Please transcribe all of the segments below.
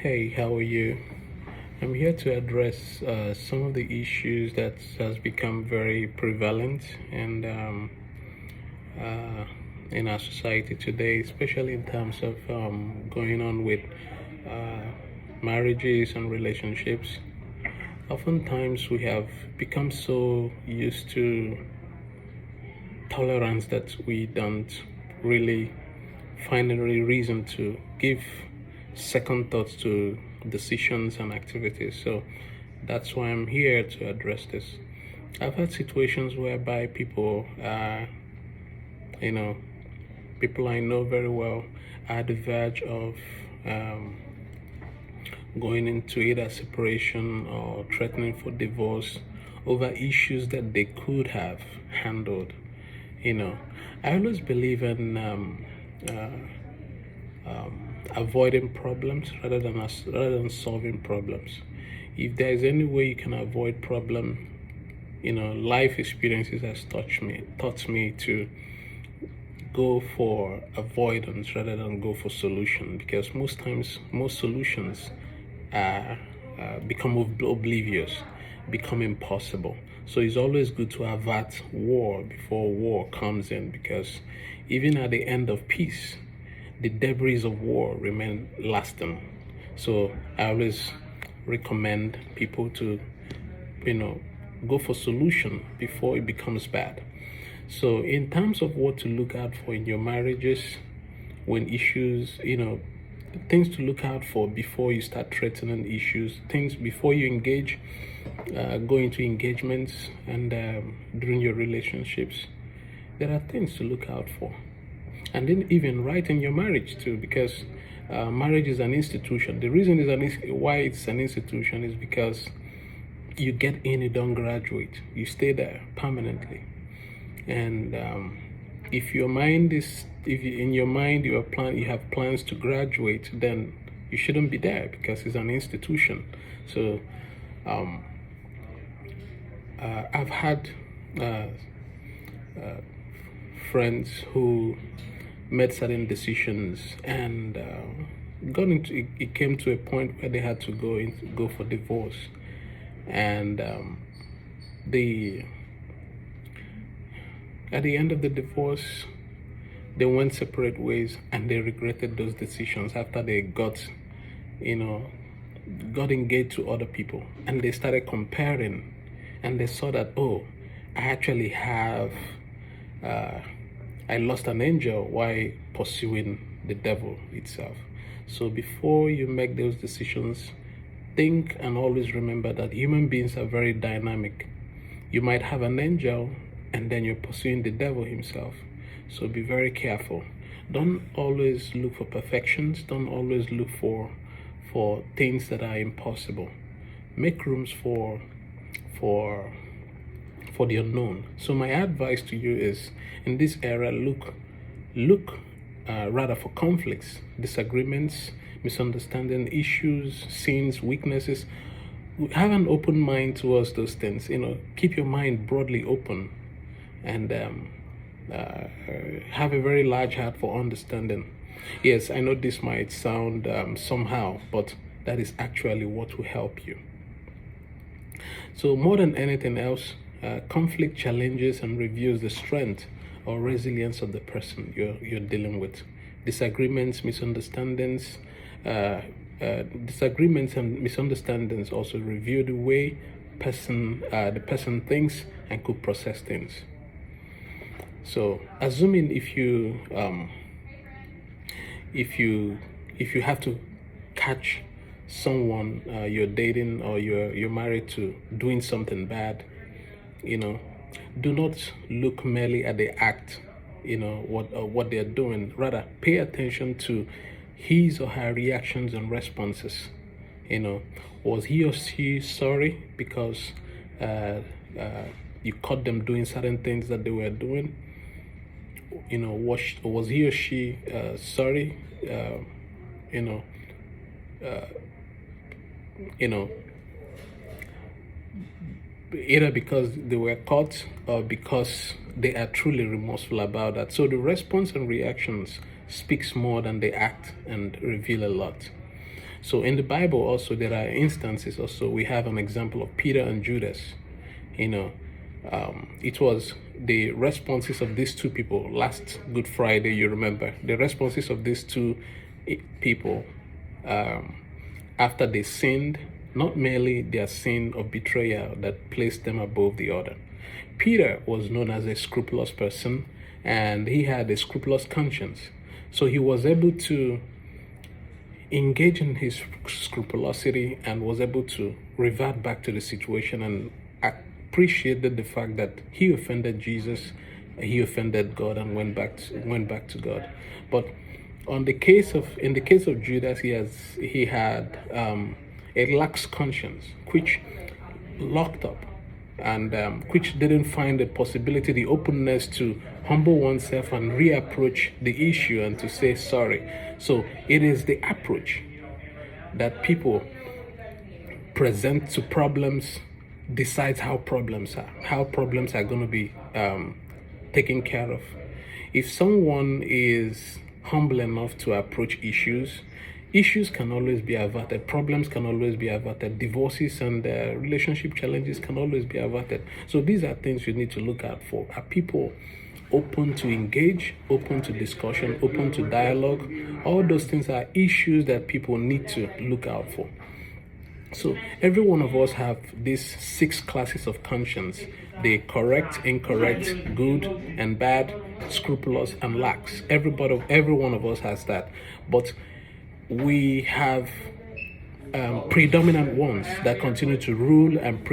Hey, how are you? I'm here to address some of the issues that has become very prevalent and uh, in our society today, especially in terms of going on with uh, marriages and relationships. Oftentimes, we have become so used to tolerance that we don't really find any reason to give second thoughts to decisions and activities. So that's why I'm here to address this. I've had situations whereby people, you know, people I know very well are at the verge of um, going into either separation or threatening for divorce over issues that they could have handled. You know, I always believe in avoiding problems rather than solving problems. If there is any way you can avoid problem, life experiences has taught me to go for avoidance rather than go for solution, because most times most solutions become oblivious, become impossible. So it's always good to avert war before war comes in, because even at the end of peace, the debris of war remain lasting. So I always recommend people to, you know, go for solution before it becomes bad. So in terms of what to look out for in your marriages, when issues, things to look out for before you start threatening issues, things before you engage, go into engagements and during your relationships, there are things to look out for. And then even right in your marriage too, because marriage is an institution. The reason why it's an institution is because you get in, you don't graduate, you stay there permanently. And if in your mind you have plans to graduate, then you shouldn't be there, because it's an institution. So I've had friends who made certain decisions and it came to a point where they had to go for divorce, and the at the end of the divorce, they went separate ways, and they regretted those decisions after they got engaged to other people, and they started comparing, and they saw that, oh, I actually have I lost an angel while pursuing the devil itself. So before you make those decisions, think and always remember that human beings are very dynamic. You might have an angel and then you're pursuing the devil himself. So be very careful. Don't always look for perfections. Don't always look for things that are impossible. Make rooms for the unknown. So my advice to you is, in this era, look rather for conflicts, disagreements, misunderstanding, issues, sins, weaknesses. Have an open mind towards those things. Keep your mind broadly open, and have a very large heart for understanding. Yes, I know this might sound somehow, but that is actually what will help you. So more than anything else, conflict challenges and reveals the strength or resilience of the person you're dealing with. Disagreements, misunderstandings, disagreements and misunderstandings also reveal the way the person thinks and could process things. So, assuming if you have to catch someone you're dating or you're married to doing something bad, do not look merely at the act, what they're doing. Rather, pay attention to his or her reactions and responses. Was he or she sorry because you caught them doing certain things that they were doing? Was he or she sorry? Either because they were caught or because they are truly remorseful about that. So the response and reactions speaks more than the act and reveal a lot. So in the Bible also, there are instances also. We have an example of Peter and Judas. You know, it was the responses of these two people last Good Friday, you remember, the responses of these two people after they sinned, not merely their sin of betrayal that placed them above the other. Peter was known as a scrupulous person, and he had a scrupulous conscience. So he was able to engage in his scrupulosity and was able to revert back to the situation and appreciated the fact that he offended Jesus, he offended God, and went back to God. But in the case of Judas, he had a lax conscience, which locked up, and which didn't find the possibility, the openness to humble oneself and reapproach the issue and to say sorry. So it is the approach that people present to problems decides how problems are going to be taken care of. If someone is humble enough to approach issues can always be averted, problems can always be averted, divorces and relationship challenges can always be averted. So these are things you need to look out for. Are people open to engage, open to discussion, open to dialogue? All those things are issues that people need to look out for. So every one of us have these 6 classes of conscience: the correct, incorrect, good and bad, scrupulous and lax. Every one of us has that. But we have predominant ones that continue to rule and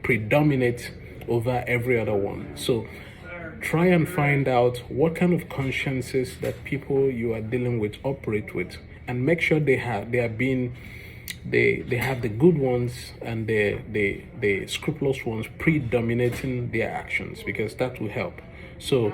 predominate over every other one. So try and find out what kind of consciences that people you are dealing with operate with, and make sure they have the good ones and the scrupulous ones predominating their actions, because that will help. So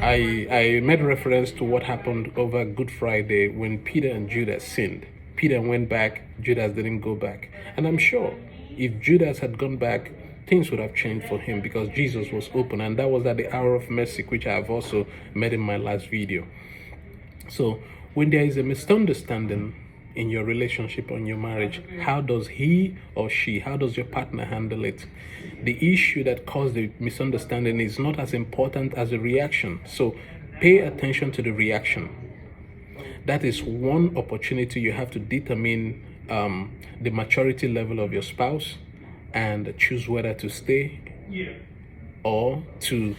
I made reference to what happened over Good Friday when Peter and Judas sinned. Peter went back, Judas didn't go back. And I'm sure if Judas had gone back, things would have changed for him, because Jesus was open, and that was at the hour of mercy, which I have also made in my last video. So when there is a misunderstanding in your relationship or in your marriage, how does your partner handle it? The issue that caused the misunderstanding is not as important as the reaction. So pay attention to the reaction. That is one opportunity you have to determine the maturity level of your spouse and choose whether to stay or to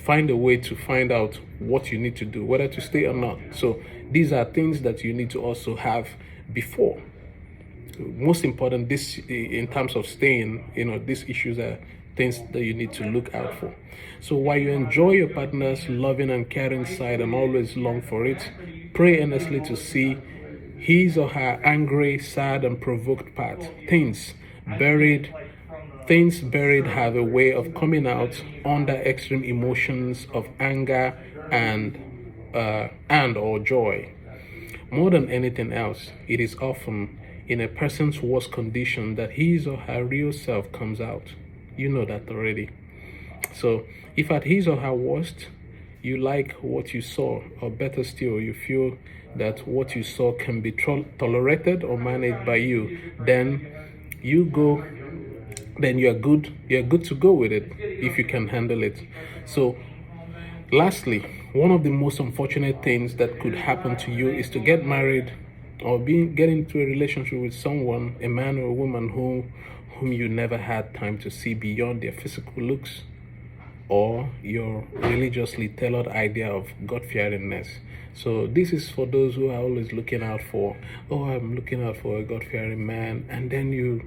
find a way to find out what you need to do, whether to stay or not. So these are things that you need to also have before. Most important, this in terms of staying, these issues are things that you need to look out for. So while you enjoy your partner's loving and caring side and always long for it, pray earnestly to see his or her angry, sad, and provoked part. Things buried have a way of coming out under extreme emotions of anger and or joy. More than anything else, it is often in a person's worst condition that his or her real self comes out. You know that already. So if at his or her worst, you like what you saw, or better still, you feel that what you saw can be tolerated or managed by you, then you're good to go with it if you can handle it. So lastly, one of the most unfortunate things that could happen to you is to get married or get into a relationship with someone, a man or a woman whom you never had time to see beyond their physical looks or your religiously tailored idea of God-fearingness. So this is for those who are always looking out for, I'm looking out for a God-fearing man, and then you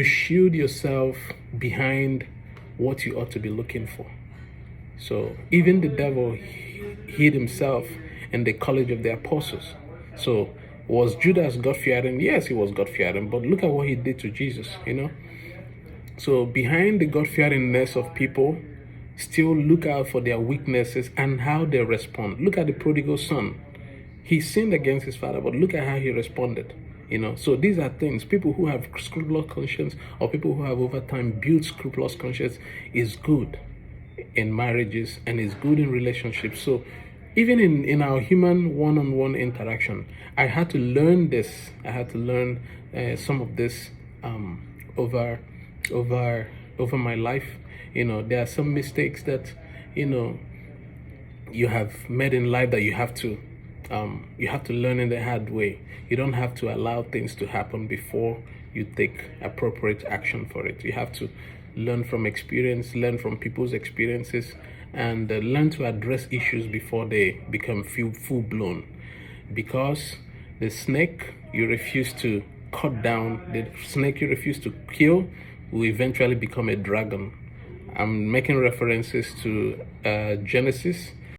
shield yourself behind what you ought to be looking for. So even the devil hid himself in the college of the apostles. So was Judas God-fearing? Yes, he was God-fearing, but look at what he did to Jesus, So behind the God-fearingness of people, still look out for their weaknesses and how they respond. Look at the prodigal son. He sinned against his father, but look at how he responded. So these are things. People who have scrupulous conscience, or people who have over time built scrupulous conscience, is good in marriages and is good in relationships. So even in our human one-on-one interaction, I had to learn this. I had to learn some of this over over over my life. There are some mistakes that you know you have made in life that you have to learn in the hard way. You don't have to allow things to happen before you take appropriate action for it. You have to learn from experience, learn from people's experiences, and learn to address issues before they become full blown. Because the snake you refuse to cut down, the snake you refuse to kill, will eventually become a dragon. I'm making references to Genesis